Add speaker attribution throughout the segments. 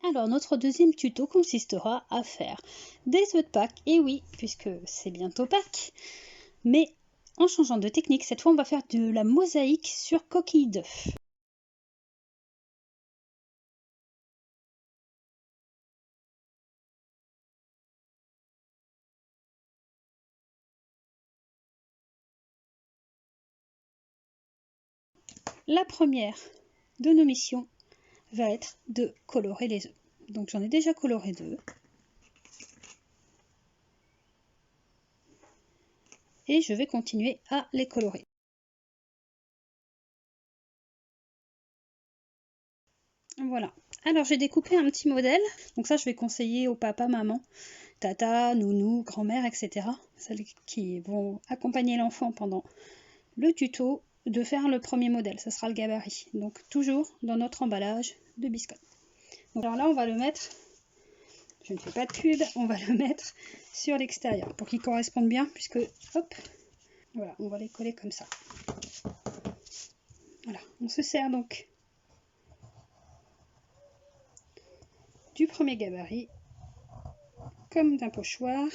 Speaker 1: Alors notre deuxième tuto consistera à faire des œufs de Pâques, et oui, puisque c'est bientôt Pâques, mais en changeant de technique, cette fois on va faire de la mosaïque sur coquille d'œuf. La première de nos missions va être de colorer les œufs. Donc j'en ai déjà coloré 2. Et je vais continuer à les colorer. Voilà. Alors j'ai découpé un petit modèle. Donc ça je vais conseiller au papa, maman, tata, nounou, grand-mère, etc. Celles qui vont accompagner l'enfant pendant le tuto, de faire le premier modèle. Ça sera le gabarit. Donc toujours dans notre emballage de biscotte. Donc, alors là on va le mettre, je ne fais pas de pub, on va le mettre sur l'extérieur pour qu'il corresponde bien, puisque hop, voilà, on va les coller comme ça. Voilà, on se sert donc du premier gabarit comme d'un pochoir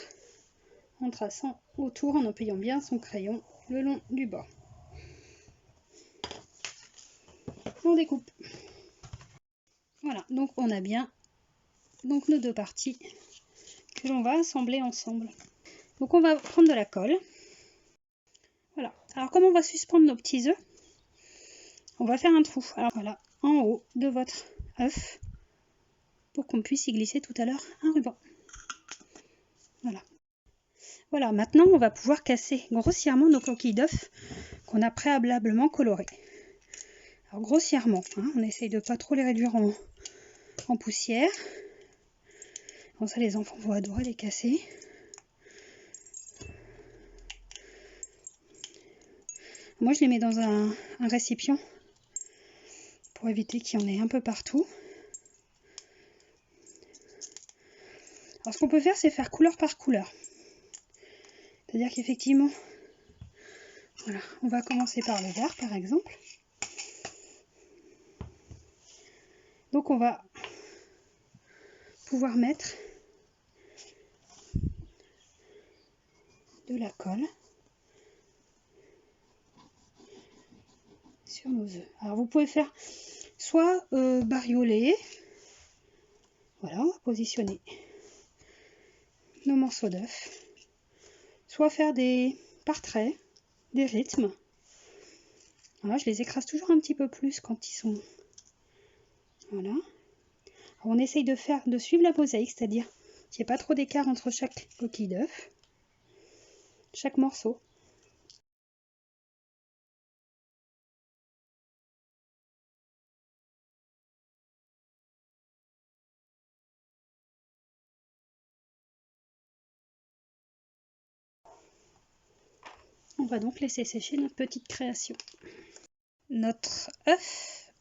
Speaker 1: en traçant autour, en appuyant bien son crayon le long du bord. On découpe. Voilà, donc on a bien donc nos deux parties que l'on va assembler ensemble. Donc on va prendre de la colle. Voilà. Alors comme on va suspendre nos petits œufs, on va faire un trou. Alors voilà, en haut de votre œuf, pour qu'on puisse y glisser tout à l'heure un ruban. Voilà. Voilà, maintenant on va pouvoir casser grossièrement nos coquilles d'œufs qu'on a préalablement colorées. Alors grossièrement, hein, on essaye de pas trop les réduire en poussière. Bon, ça les enfants vont adorer les casser. Moi je les mets dans un récipient pour éviter qu'il y en ait un peu partout. Alors ce qu'on peut faire, c'est faire couleur par couleur. C'est-à-dire qu'effectivement, voilà, on va commencer par le vert par exemple. Donc on va pouvoir mettre de la colle sur nos œufs. Alors vous pouvez faire soit bariolé, voilà, on va positionner nos morceaux d'œufs, soit faire des par traits, des rythmes. Voilà, je les écrase toujours un petit peu plus quand ils sont, voilà. Alors, on essaye de suivre la mosaïque, c'est-à-dire qu'il n'y ait pas trop d'écart entre chaque coquille d'œuf, chaque morceau. On va donc laisser sécher notre petite création. Notre œuf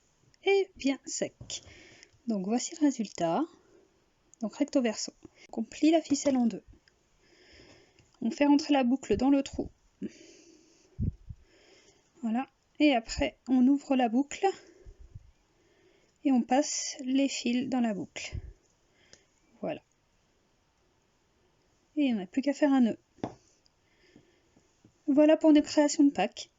Speaker 1: est bien sec. Donc voici le résultat. Donc recto verso. On plie la ficelle en deux. On fait rentrer la boucle dans le trou. Voilà. Et après, on ouvre la boucle et on passe les fils dans la boucle. Voilà. Et on n'a plus qu'à faire un nœud. Voilà pour nos créations de Pâques.